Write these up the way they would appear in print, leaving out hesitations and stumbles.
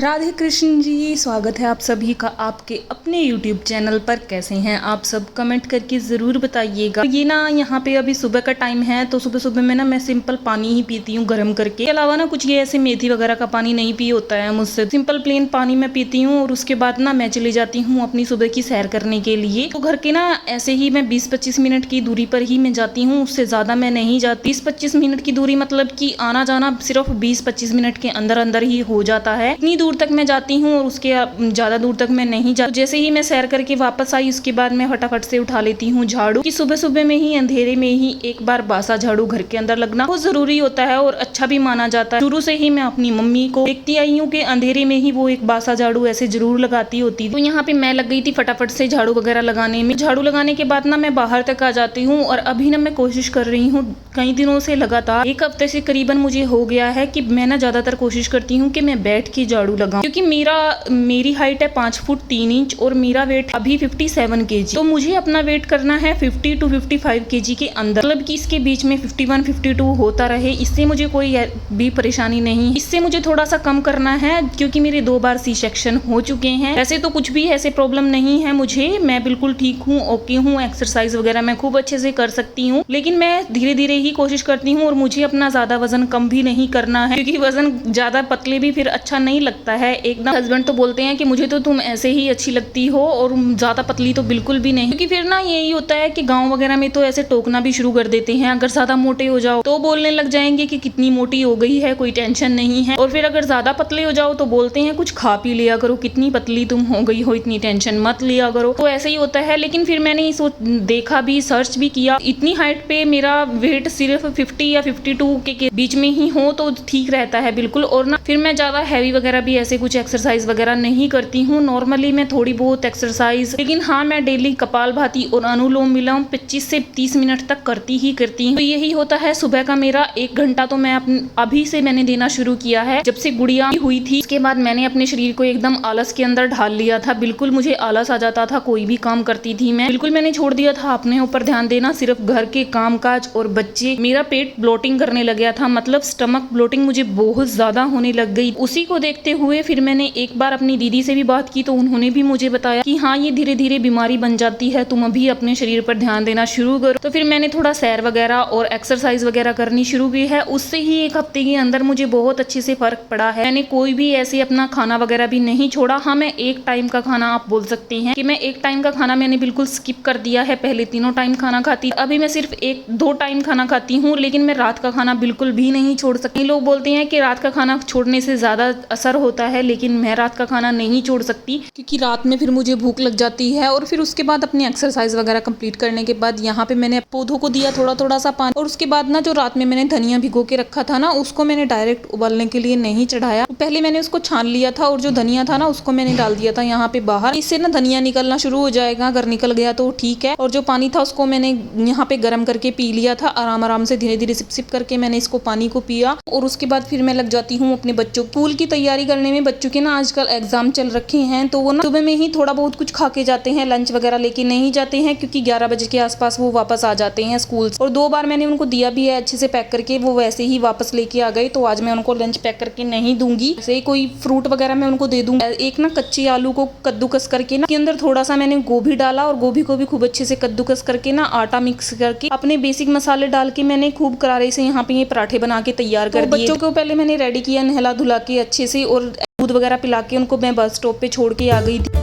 राधे कृष्ण जी, स्वागत है आप सभी का आपके अपने YouTube चैनल पर। कैसे हैं आप सब, कमेंट करके ज़रूर बताइएगा। ये ना यहाँ पे अभी सुबह का टाइम है, तो सुबह सुबह में ना मैं सिंपल पानी ही पीती हूँ गर्म करके। अलावा ना कुछ ये ऐसे मेथी वगैरह का पानी नहीं पी होता है मुझसे। सिंपल प्लेन पानी मैं पीती हूँ और उसके बाद ना मैं चली जाती हूँ अपनी सुबह की सैर करने के लिए। तो घर के ना ऐसे ही मैं 20-25 मिनट की दूरी पर ही मैं जाती हूँ, उससे ज़्यादा मैं नहीं जाती। 20-25 मिनट की दूरी मतलब कि आना जाना सिर्फ 20-25 मिनट के अंदर अंदर ही हो जाता है। इतनी दूर तक मैं जाती हूँ और उसके ज़्यादा दूर तक मैं नहीं जाती। तो जैसे ही मैं सैर करके वापस आई, उसके बाद मैं फटाफट से उठा लेती हूँ झाड़ू। कि सुबह सुबह में ही अंधेरे में ही एक बार बासा झाड़ू घर के अंदर लगना बहुत ज़रूरी होता है और अच्छा भी माना जाता है। शुरू से ही मैं अपनी मम्मी को देखती आई हूँ कि अंधेरे में ही वो एक बासा झाड़ू ऐसे जरूर लगाती होती। तो यहाँ पे मैं लग गई थी फटाफट से झाड़ू वगैरह लगाने में। झाड़ू लगाने के बाद ना मैं बाहर तक आ जाती हूँ और अभी ना मैं कोशिश कर रही हूँ कई दिनों से, लगातार 1 हफ्ते से करीबन मुझे हो गया है कि मैं ना ज़्यादातर कोशिश करती हूँ कि मैं बैठ के झाड़ू लगाऊं, क्योंकि मेरी हाइट है 5 फुट 3 इंच और मेरा वेट अभी 57 kg। तो मुझे अपना वेट करना है 50 to 55 kg के अंदर, मतलब कि इसके बीच में 51-52 होता रहे। इससे मुझे कोई भी परेशानी नहीं, इससे मुझे थोड़ा सा कम करना है क्योंकि मेरे 2 बार सी सेक्शन हो चुके हैं। वैसे तो कुछ भी ऐसे प्रॉब्लम नहीं है मुझे, मैं बिल्कुल ठीक हूँ, ओके हूँ, एक्सरसाइज वगैरह मैं खूब अच्छे से कर सकती हूँ। लेकिन मैं धीरे धीरे ही कोशिश करती हूँ और मुझे अपना ज्यादा वजन कम भी नहीं करना है, क्योंकि वजन ज्यादा पतले भी फिर अच्छा नहीं लगता है एकदम। हस्बैंड तो बोलते हैं कि मुझे तो तुम ऐसे ही अच्छी लगती हो और ज्यादा पतली तो बिल्कुल भी नहीं, क्योंकि फिर ना यही होता है कि गांव वगैरह में तो ऐसे टोकना भी शुरू कर देते हैं। अगर ज्यादा मोटे हो जाओ तो बोलने लग जाएंगे कि कितनी मोटी हो गई है, कोई टेंशन नहीं है। और फिर अगर ज्यादा पतले हो जाओ तो बोलते हैं कुछ खा पी लिया करो, कितनी पतली तुम हो गई हो, इतनी टेंशन मत लिया करो। तो ऐसे ही होता है। लेकिन फिर मैंने देखा भी, सर्च भी किया, इतनी हाइट पे मेरा वेट सिर्फ 50 या 52 के बीच में ही हो तो ठीक रहता है बिल्कुल। और ना फिर मैं ज्यादा हैवी वगैरह भी ऐसे कुछ एक्सरसाइज वगैरह नहीं करती हूँ। नॉर्मली मैं थोड़ी बहुत एक्सरसाइज, लेकिन हाँ मैं डेली कपालभाति और अनुलोम विलोम 25 से 30 मिनट तक करती हूँ। तो यही होता है सुबह का मेरा 1 घंटा। तो मैं अभी से मैंने देना शुरू किया है, जब से गुड़िया हुई थी उसके बाद मैंने अपने शरीर को एकदम आलस के अंदर ढाल लिया था। बिल्कुल मुझे आलस आ जाता था, कोई भी काम करती थी मैं, बिल्कुल मैंने छोड़ दिया था अपने ऊपर ध्यान देना, सिर्फ घर के काम काज और बच्चे। मेरा पेट ब्लोटिंग करने लग गया था, मतलब स्टमक ब्लोटिंग मुझे बहुत ज्यादा होने लग गई। उसी को देखते हुए फिर मैंने एक बार अपनी दीदी से भी बात की, तो उन्होंने भी मुझे बताया कि हाँ ये धीरे धीरे बीमारी बन जाती है, तुम अभी अपने शरीर पर ध्यान देना शुरू करो। तो फिर मैंने थोड़ा सैर वगैरह और एक्सरसाइज वगैरह करनी शुरू की है। उससे ही 1 हफ्ते के अंदर मुझे बहुत अच्छे से फर्क पड़ा है। मैंने कोई भी ऐसे अपना खाना वगैरह भी नहीं छोड़ा। हाँ मैं 1 टाइम का खाना, आप बोल सकते हैं कि मैं 1 टाइम का खाना मैंने बिल्कुल स्किप कर दिया है। पहले 3 टाइम खाना खाती, अभी मैं सिर्फ 1-2 टाइम खाना खाती हूँ। लेकिन मैं रात का खाना बिल्कुल भी नहीं छोड़ सकती। लोग बोलते हैं कि रात का खाना छोड़ने से ज्यादा असर होता है, लेकिन मैं रात का खाना नहीं छोड़ सकती, क्योंकि रात में फिर मुझे भूख लग जाती है। और फिर उसके बाद अपनी एक्सरसाइज वगैरह कंप्लीट करने के बाद यहाँ पे मैंने पौधों को दिया थोड़ा थोड़ा सा पानी। और उसके बाद ना जो रात में मैंने धनिया भिगो के रखा था ना, उसको मैंने डायरेक्ट उबालने के लिए नहीं चढ़ाया। पहले मैंने उसको छान लिया था और जो धनिया था ना उसको मैंने डाल दिया था यहाँ पे बाहर। इससे ना धनिया निकलना शुरू हो जाएगा, अगर निकल गया तो ठीक है। और जो पानी था उसको मैंने यहाँ पे गर्म करके पी लिया था, आराम आराम से धीरे धीरे सिप सिप करके मैंने इसको पानी को पिया। और उसके बाद फिर मैं लग जाती हूँ अपने बच्चों स्कूल की तैयारी करने में। बच्चों के ना आजकल एग्जाम चल रखे हैं, तो वो ना सुबह में ही थोड़ा बहुत कुछ खा के जाते हैं, लंच वगैरह लेके नहीं जाते हैं, क्योंकि 11 बजे के आसपास वो वापस आ जाते हैं स्कूल से। और 2 बार मैंने उनको दिया भी है अच्छे से पैक करके, वो वैसे ही वापस लेके आ गए। तो आज मैं उनको लंच पैक करके नहीं दूंगी, ऐसे कोई फ्रूट वगैरह मैं उनको दे दूंगी। एक ना कच्चे आलू को कद्दूकस करके ना, के अंदर थोड़ा सा मैंने गोभी डाला और गोभी को भी खूब अच्छे से कद्दूकस करके ना आटा मिक्स करके अपने बेसिक मसाले डाल के मैंने खूब करारे से यहाँ पे ये पराठे बना के तैयार कर दिए। बच्चों को पहले मैंने रेडी किया, नहला धुला के अच्छे से, और दूध वगैरह पिला के उनको मैं बस स्टॉप पे छोड़ के आ गई थी।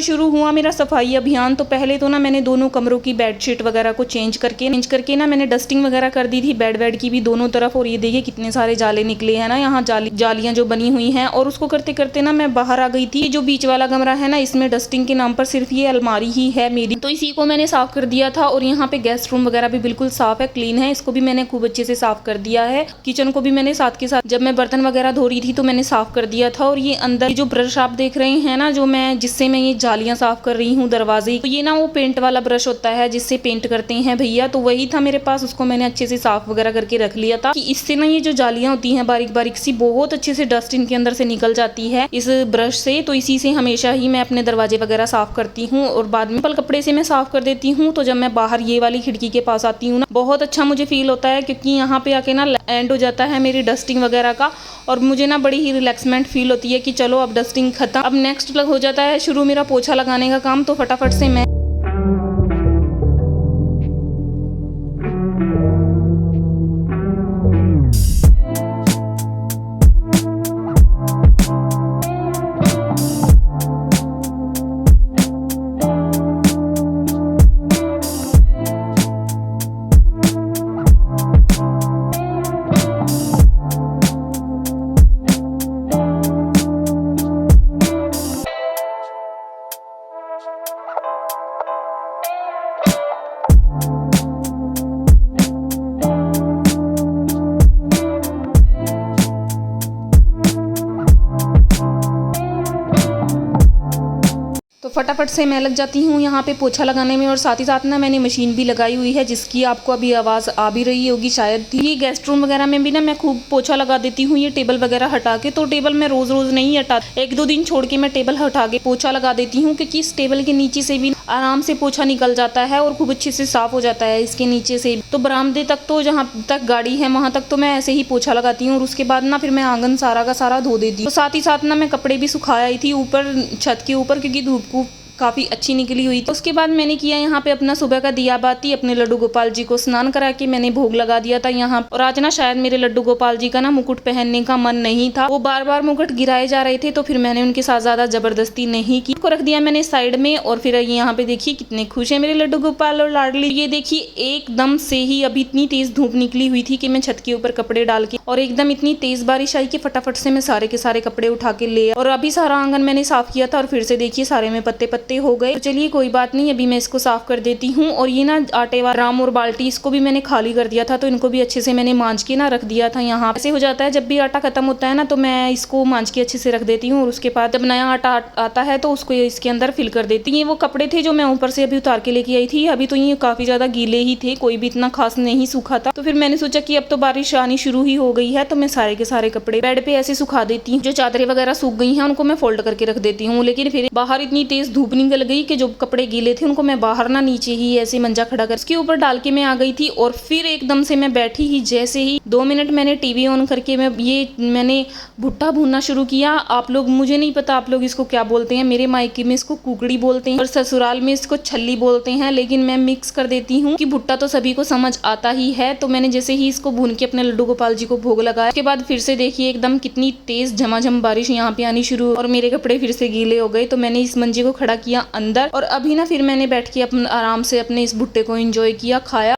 शुरू हुआ मेरा सफाई अभियान। तो पहले तो ना मैंने दोनों कमरों की बेडशीट वगैरह को चेंज करके ना मैंने डस्टिंग वगैरह कर दी थी बेड की भी दोनों तरफ। और ये देखिए कितने सारे जाले निकले हैं ना, यहाँ जालियां जो बनी हुई हैं। और उसको करते करते ना मैं बाहर आ गई थी। जो बीच वाला कमरा है ना, इसमें डस्टिंग के नाम पर सिर्फ ये अलमारी ही है मेरी, तो इसी को मैंने साफ कर दिया था। और यहाँ पे गेस्ट रूम वगैरह भी बिल्कुल साफ है, क्लीन है, इसको भी मैंने खूब अच्छे से साफ कर दिया है। किचन को भी मैंने साथ के साथ जब मैं बर्तन वगैरह धो रही थी तो मैंने साफ कर दिया था। और ये अंदर जो ब्रश आप देख रहे हैं ना, जो मैं जिससे मैं ये जालियाँ साफ़ कर रही हूँ दरवाजे। तो ये ना वो पेंट वाला ब्रश होता है जिससे पेंट करते हैं भैया, तो वही था मेरे पास, उसको मैंने अच्छे से साफ़ वगैरह करके रख लिया था कि इससे ना ये जो जालियाँ होती हैं बारीक बारीक सी, बहुत अच्छे से डस्ट इनके अंदर से निकल जाती है इस ब्रश से। तो इसी से हमेशा ही मैं अपने दरवाजे वगैरह साफ़ करती हूँ और बाद में पल कपड़े से मैं साफ़ कर देती हूँ। तो जब मैं बाहर ये वाली खिड़की के पास आती हूँ ना, बहुत अच्छा मुझे फील होता है क्योंकि यहाँ पे आके ना एंड हो जाता है मेरी डस्टिंग वगैरह का और मुझे ना बड़ी ही रिलैक्समेंट फील होती है कि चलो अब डस्टिंग खत्म, अब नेक्स्ट हो जाता है शुरू मेरा पोछा लगाने का काम। तो फटाफट से मैं फटाफट से मैं लग जाती हूँ यहाँ पे पोछा लगाने में और साथ ही साथ ना मैंने मशीन भी लगाई हुई है जिसकी आपको अभी आवाज़ आ भी रही होगी शायद। ये गेस्ट रूम वगैरह में भी ना मैं खूब पोछा लगा देती हूँ ये टेबल वगैरह हटा के। तो टेबल मैं रोज़ रोज़ नहीं हटा, एक दो दिन छोड़ के मैं टेबल हटा के पोछा लगा देती हूँ क्योंकि इस टेबल के नीचे से भी आराम से पोछा निकल जाता है और खूब अच्छे से साफ़ हो जाता है इसके नीचे से। तो बरामदे तक, तो जहाँ तक गाड़ी है वहाँ तक तो मैं ऐसे ही पोछा लगाती हूँ और उसके बाद ना फिर मैं आंगन सारा का सारा धो देती हूँ। तो साथ ही साथ ना मैं कपड़े भी सुखा आई थी ऊपर छत के ऊपर क्योंकि धूप को काफ़ी अच्छी निकली हुई। तो उसके बाद मैंने किया यहाँ पे अपना सुबह का दिया बाती, अपने लड्डू गोपाल जी को स्नान करा के मैंने भोग लगा दिया था यहाँ। और आज ना शायद मेरे लड्डू गोपाल जी का ना मुकुट पहनने का मन नहीं था, वो बार बार मुकुट गिराए जा रहे थे, तो फिर मैंने उनके साथ ज़्यादा जबरदस्ती नहीं की, को रख दिया मैंने साइड में। और फिर यहाँ पे देखिए कितने खुश है मेरे लड्डू गोपाल और लाडली। ये देखिए एकदम से ही अभी इतनी तेज धूप निकली हुई थी कि मैं छत के ऊपर कपड़े डाल के, और एकदम इतनी तेज बारिश आई कि फटाफट से मैं सारे के सारे कपड़े उठा के ले, और अभी सारा आंगन मैंने साफ किया था और फिर से देखिए सारे में पत्ते पत्ते हो गए। तो चलिए कोई बात नहीं, अभी मैं इसको साफ कर देती हूँ। और ये ना आटे वाला ड्राम और बाल्टी इसको भी मैंने खाली कर दिया था, तो इनको भी अच्छे से मैंने मांज के ना रख दिया था। यहाँ ऐसे हो जाता है जब भी आटा खत्म होता है ना तो मैं इसको मांज के अच्छे से रख देती हूँ और उसके बाद जब नया आटा आता है तो उसको इसके अंदर फिल कर देती हूँ। ये वो कपड़े थे जो मैं ऊपर से अभी उतार के लेके आई थी, अभी तो ये काफी ज्यादा गीले ही थे, कोई भी इतना खास नहीं सूखा था। तो फिर मैंने सोचा कि अब तो बारिश आनी शुरू ही हो गई है तो मैं सारे के सारे कपड़े बेड पे ऐसे सुखा देती हूँ। जो चादरें वगैरह सूख गई हैं उनको मैं फोल्ड करके रख देती हूँ, लेकिन फिर बाहर इतनी तेज धूप निकल गई कि जो कपड़े गीले थे उनको मैं बाहर ना नीचे ही ऐसे मंजा खड़ा कर उसके ऊपर डाल के मैं आ गई थी। और फिर एकदम से मैं बैठी ही जैसे ही 2 मिनट मैंने टीवी ऑन करके मैंने भुट्टा भूनना शुरू किया। आप लोग, मुझे नहीं पता आप लोग इसको क्या बोलते हैं, मेरे मायके में इसको कुकड़ी बोलते हैं और ससुराल में इसको छल्ली बोलते हैं, लेकिन मैं मिक्स कर देती हूँ कि भुट्टा तो सभी को समझ आता ही है। तो मैंने जैसे ही इसको भून के अपने लड्डू गोपाल जी को भोग लगाया, उसके बाद फिर से देखिए एकदम कितनी तेज झमाझम बारिश यहाँ पे आनी शुरू और मेरे कपड़े फिर से गीले हो गए। तो मैंने इस मंजे को खड़ा किया अंदर और अभी ना फिर मैंने बैठ के आराम से अपने इस भुट्टे को एंजॉय किया, खाया।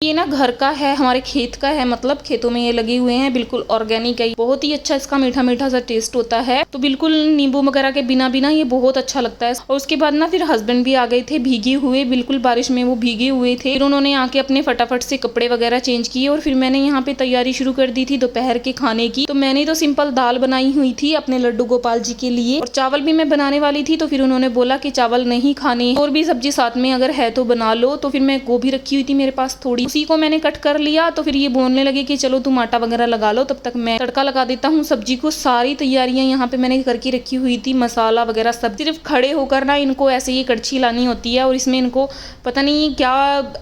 ये ना घर का है, हमारे खेत का है, मतलब खेतों में ये लगे हुए हैं, बिल्कुल ऑर्गेनिक है, बहुत ही अच्छा इसका मीठा मीठा सा टेस्ट होता है। तो बिल्कुल नींबू वगैरह के बिना बिना ये बहुत अच्छा लगता है। और उसके बाद ना फिर हस्बैंड भी आ गए थे भीगे हुए, बिल्कुल बारिश में वो भीगे हुए थे। फिर उन्होंने आके अपने फटाफट से कपड़े वगैरह चेंज किए और फिर मैंने यहाँ पे तैयारी शुरू कर दी थी दोपहर के खाने की। तो मैंने तो सिंपल दाल बनाई हुई थी अपने लड्डू गोपाल जी के लिए और चावल भी मैं बनाने वाली थी। तो फिर उन्होंने बोला कि चावल नहीं खाने और भी सब्जी साथ में अगर है तो बना लो। तो फिर मैं गोभी रखी हुई थी मेरे पास थोड़ी, उसी को मैंने कट कर लिया। तो फिर ये बोलने लगे कि चलो तुम आटा वगैरह लगा लो, तब तक मैं तड़का लगा देता हूँ सब्जी को। सारी तैयारियां यहाँ पे मैंने करके रखी हुई थी, मसाला वगैरह सब। सिर्फ खड़े होकर ना इनको ऐसे ही कड़छी लानी होती है और इसमें इनको पता नहीं क्या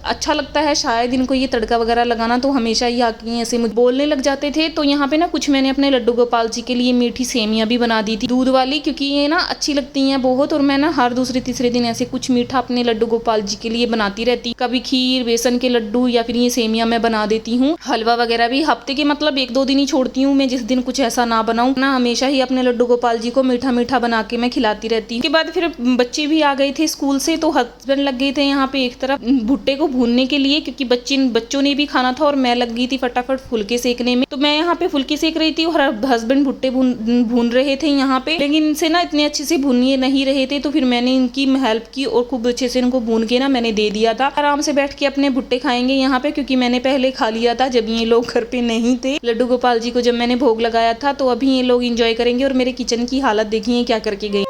अच्छा लगता है, शायद इनको ये तड़का वगैरह लगाना। तो हमेशा ही आके ऐसे मुझे बोलने लग जाते थे। तो यहाँ पे ना कुछ मैंने अपने लड्डू गोपाल जी के लिए मीठी सेमियां भी बना दी थी दूध वाली, क्योंकि ये ना अच्छी लगती हैं बहुत। और मैं ना हर दूसरे तीसरे दिन ऐसे कुछ मीठा अपने लड्डू गोपाल जी के लिए बनाती रहती, कभी खीर, बेसन के लड्डू या फिर फिर ये सेमिया मैं बना देती हूँ। हलवा वगैरह भी हफ्ते के मतलब 1-2 दिन ही छोड़ती हूँ मैं, जिस दिन कुछ ऐसा ना बनाऊँ ना, हमेशा ही अपने लड्डू गोपाल जी को मीठा मीठा बना के मैं खिलाती रहती हूँ। उसके बाद फिर बच्चे भी आ गए थे स्कूल से, तो हस्बैंड लग गए थे यहाँ पे एक तरफ भुट्टे को भूनने के लिए, क्योंकि बच्चों ने भी खाना था और मैं लग गई थी फटाफट फुलके सेकने में। तो मैं यहाँ पे फुलके सेक रही थी और हस्बैंड भुट्टे भून रहे थे यहाँ पे, लेकिन इनसे ना इतने अच्छे से भूनिए नहीं रहे थे, तो फिर मैंने इनकी हेल्प की और खूब अच्छे से इनको भून के ना मैंने दे दिया था। आराम से बैठ के अपने भुट्टे खाएंगे यहाँ पे, क्योंकि मैंने पहले खा लिया था जब ये लोग घर पे नहीं थे। लड्डू गोपाल जी को जब मैंने भोग लगाया था, तो अभी ये लोग एंजॉय करेंगे। और मेरे किचन की हालत देखिए क्या करके गई।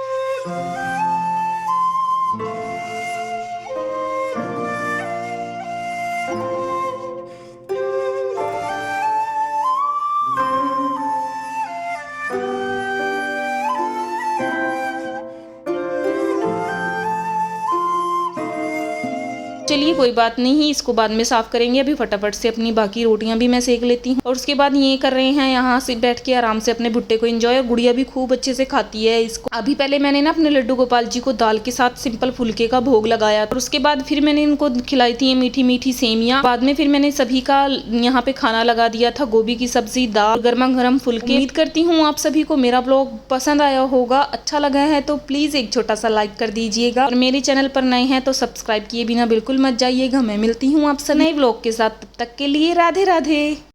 चलिए कोई बात नहीं, इसको बाद में साफ करेंगे। अभी फटाफट से अपनी बाकी रोटियां भी मैं सेक लेती हूँ। और उसके बाद ये कर रहे हैं यहाँ से बैठ के आराम से अपने भुट्टे को एंजॉय। और गुड़िया भी खूब अच्छे से खाती है इसको। अभी पहले मैंने ना अपने लड्डू गोपाल जी को दाल के साथ सिंपल फुलके का भोग लगाया, और उसके बाद फिर मैंने इनको खिलाई थी मीठी मीठी सेमियां। बाद में फिर मैंने सभी का यहाँ पे खाना लगा दिया था, गोभी की सब्जी, दाल, गर्मा गर्म फुलके। उम्मीद करती हूँ आप सभी को मेरा ब्लॉग पसंद आया होगा। अच्छा लगा है तो प्लीज एक छोटा सा लाइक कर दीजिएगा, और मेरे चैनल पर नए हैं तो सब्सक्राइब किए बिना बिल्कुल मत जाइएगा। मैं मिलती हूँ आपसे नए व्लॉग के साथ, तब तक के लिए राधे राधे।